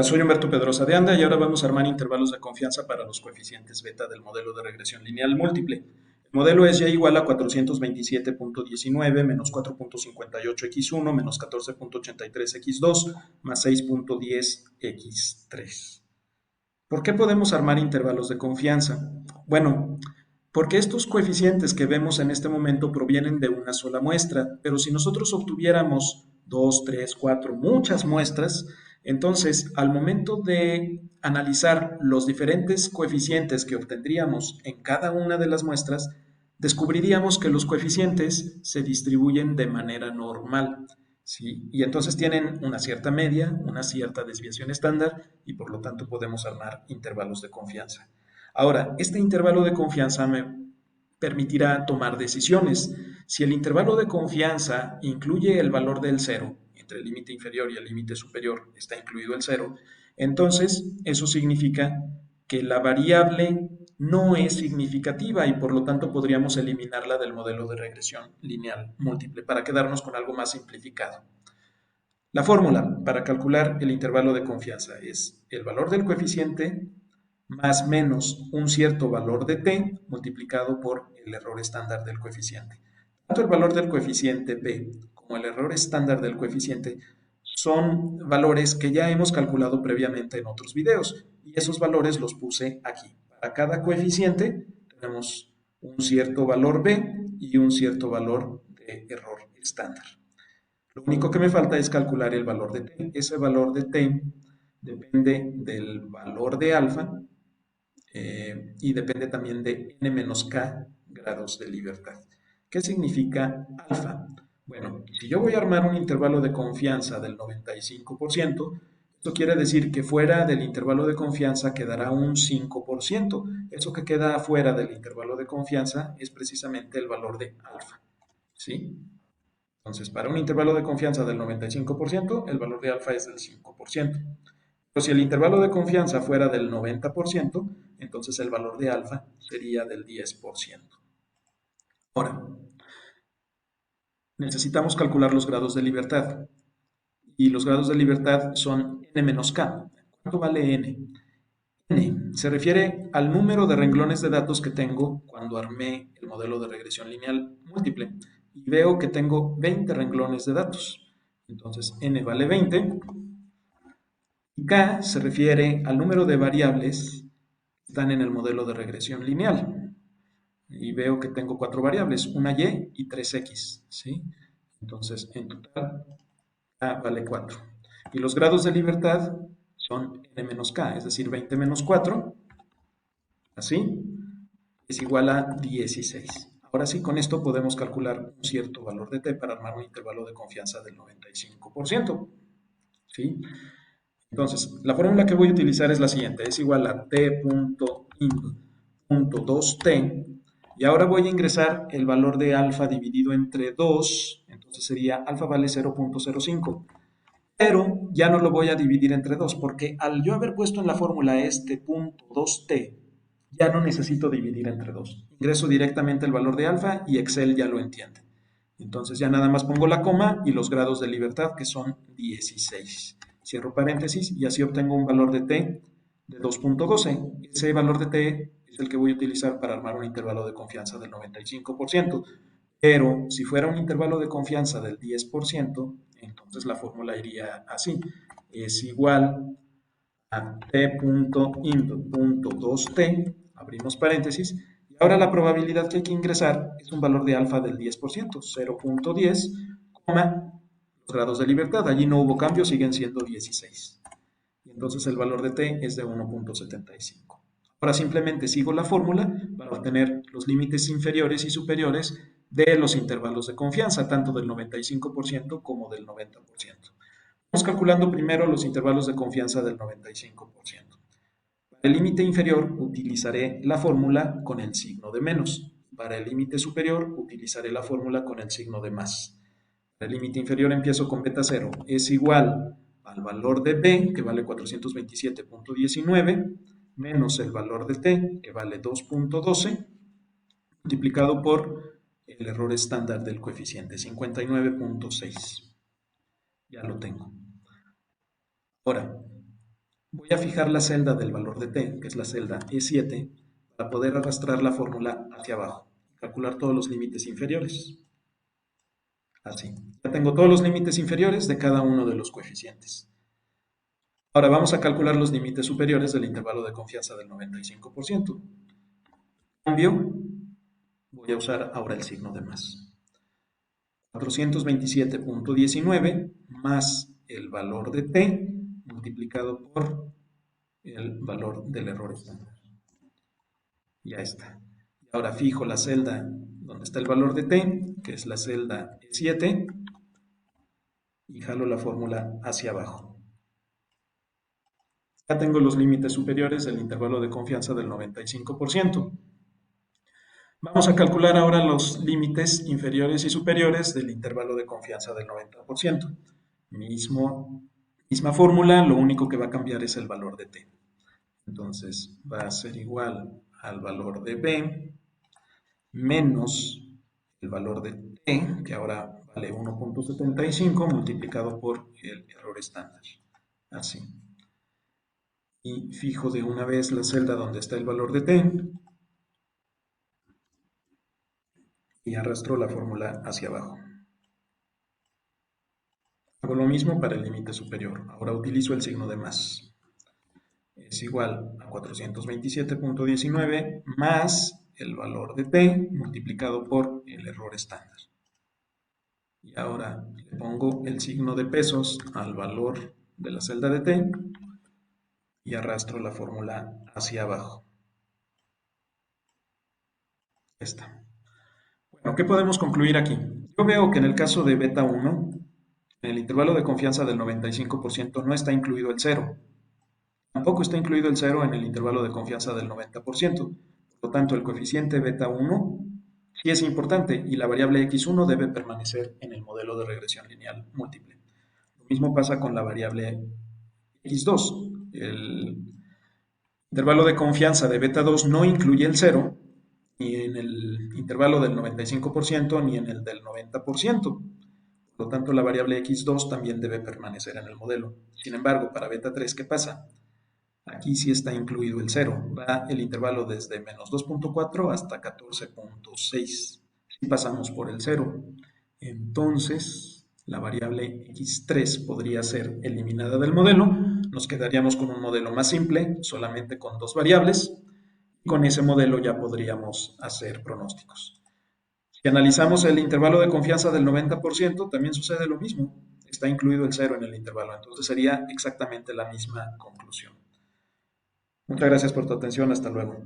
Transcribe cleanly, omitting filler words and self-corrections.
Soy Humberto Pedrosa de Anda y ahora vamos a armar intervalos de confianza para los coeficientes beta del modelo de regresión lineal múltiple. El modelo es y igual a 427.19 menos 4.58x1 menos 14.83x2 más 6.10x3. ¿Por qué podemos armar intervalos de confianza? Bueno, porque estos coeficientes que vemos en este momento provienen de una sola muestra, pero si nosotros obtuviéramos dos, tres, cuatro, muchas muestras, entonces al momento de analizar los diferentes coeficientes que obtendríamos en cada una de las muestras, descubriríamos que los coeficientes se distribuyen de manera normal. ¿Sí? Y entonces tienen una cierta media, una cierta desviación estándar y por lo tanto podemos armar intervalos de confianza. Ahora, este intervalo de confianza me permitirá tomar decisiones. Si el intervalo de confianza incluye el valor del cero, entre el límite inferior y el límite superior está incluido el cero, entonces eso significa que la variable no es significativa y por lo tanto podríamos eliminarla del modelo de regresión lineal múltiple para quedarnos con algo más simplificado. La fórmula para calcular el intervalo de confianza es el valor del coeficiente más menos un cierto valor de t multiplicado por el error estándar del coeficiente. Tanto el valor del coeficiente p como el error estándar del coeficiente son valores que ya hemos calculado previamente en otros videos y esos valores los puse aquí. Para cada coeficiente tenemos un cierto valor b y un cierto valor de error estándar. Lo único que me falta es calcular el valor de t. Ese valor de t depende del valor de alfa y depende también de n menos k grados de libertad. ¿Qué significa alfa? Bueno, si yo voy a armar un intervalo de confianza del 95%, esto quiere decir que fuera del intervalo de confianza quedará un 5%. Eso que queda afuera del intervalo de confianza es precisamente el valor de alfa. ¿Sí? Entonces, para un intervalo de confianza del 95%, el valor de alfa es del 5%. Pero si el intervalo de confianza fuera del 90%, entonces el valor de alfa sería del 10%. Ahora, necesitamos calcular los grados de libertad. Y los grados de libertad son n menos k. ¿Cuánto vale n? N se refiere al número de renglones de datos que tengo cuando armé el modelo de regresión lineal múltiple. Y veo que tengo 20 renglones de datos. Entonces, n vale 20. Y k se refiere al número de variables que están en el modelo de regresión lineal. Y veo que tengo cuatro variables, una y y 3x. ¿Sí? Entonces, en total, k vale 4. Y los grados de libertad son n menos k, es decir, 20 menos 4, así, es igual a 16. Ahora sí, con esto podemos calcular un cierto valor de t para armar un intervalo de confianza del 95%. ¿Sí? Entonces, la fórmula que voy a utilizar es la siguiente, es igual a t.int.2t, y ahora voy a ingresar el valor de alfa dividido entre 2, entonces sería alfa vale 0.05. Pero ya no lo voy a dividir entre 2 porque al yo haber puesto en la fórmula este punto 2t, ya no necesito dividir entre 2. Ingreso directamente el valor de alfa y Excel ya lo entiende. Entonces ya nada más pongo la coma y los grados de libertad que son 16. Cierro paréntesis y así obtengo un valor de t de 2.12. Ese valor de t es el que voy a utilizar para armar un intervalo de confianza del 95%. Pero si fuera un intervalo de confianza del 10%, entonces la fórmula iría así. Es igual a t.int.2t, abrimos paréntesis, y ahora la probabilidad que hay que ingresar es un valor de alfa del 10%, 0.10, los grados de libertad. Allí no hubo cambio, siguen siendo 16. Y entonces el valor de t es de 1.75. Ahora simplemente sigo la fórmula para obtener los límites inferiores y superiores de los intervalos de confianza, tanto del 95% como del 90%. Vamos calculando primero los intervalos de confianza del 95%. Para el límite inferior utilizaré la fórmula con el signo de menos. Para el límite superior utilizaré la fórmula con el signo de más. Para el límite inferior empiezo con beta 0. Es igual al valor de b, que vale 427.19, menos el valor de t, que vale 2.12, multiplicado por el error estándar del coeficiente, 59.6. Ya lo tengo. Ahora, voy a fijar la celda del valor de t, que es la celda E7, para poder arrastrar la fórmula hacia abajo, calcular todos los límites inferiores. Así. Ya tengo todos los límites inferiores de cada uno de los coeficientes. Ahora vamos a calcular los límites superiores del intervalo de confianza del 95%. Cambio, voy a usar ahora el signo de más. 427.19 más el valor de t multiplicado por el valor del error estándar. Ya está. Ahora fijo la celda donde está el valor de t, que es la celda E7, y jalo la fórmula hacia abajo. Ya tengo los límites superiores del intervalo de confianza del 95%. Vamos a calcular ahora los límites inferiores y superiores del intervalo de confianza del 90%. Misma fórmula, lo único que va a cambiar es el valor de t. Entonces va a ser igual al valor de b menos el valor de t, que ahora vale 1.75 multiplicado por el error estándar. Así. Y fijo de una vez la celda donde está el valor de t y arrastro la fórmula hacia abajo. Hago lo mismo para el límite superior. Ahora utilizo el signo de más. Es igual a 427.19 más el valor de t multiplicado por el error estándar. Y ahora le pongo el signo de pesos al valor de la celda de t y arrastro la fórmula hacia abajo. Esta. Bueno, ¿qué podemos concluir aquí? Yo veo que en el caso de beta 1, en el intervalo de confianza del 95% no está incluido el 0. Tampoco está incluido el 0 en el intervalo de confianza del 90%. Por lo tanto, el coeficiente beta 1 sí es importante y la variable x1 debe permanecer en el modelo de regresión lineal múltiple. Lo mismo pasa con la variable x2. El intervalo de confianza de beta 2 no incluye el 0 ni en el intervalo del 95% ni en el del 90%. Por lo tanto, la variable x2 también debe permanecer en el modelo. Sin embargo, para beta 3, ¿qué pasa? Aquí sí está incluido el 0. Va el intervalo desde menos 2.4 hasta 14.6. Si pasamos por el 0, entonces la variable x3 podría ser eliminada del modelo. Nos quedaríamos con un modelo más simple, solamente con dos variables. Con ese modelo ya podríamos hacer pronósticos. Si analizamos el intervalo de confianza del 90%, también sucede lo mismo. Está incluido el 0 en el intervalo, entonces sería exactamente la misma conclusión. Muchas gracias por tu atención. Hasta luego.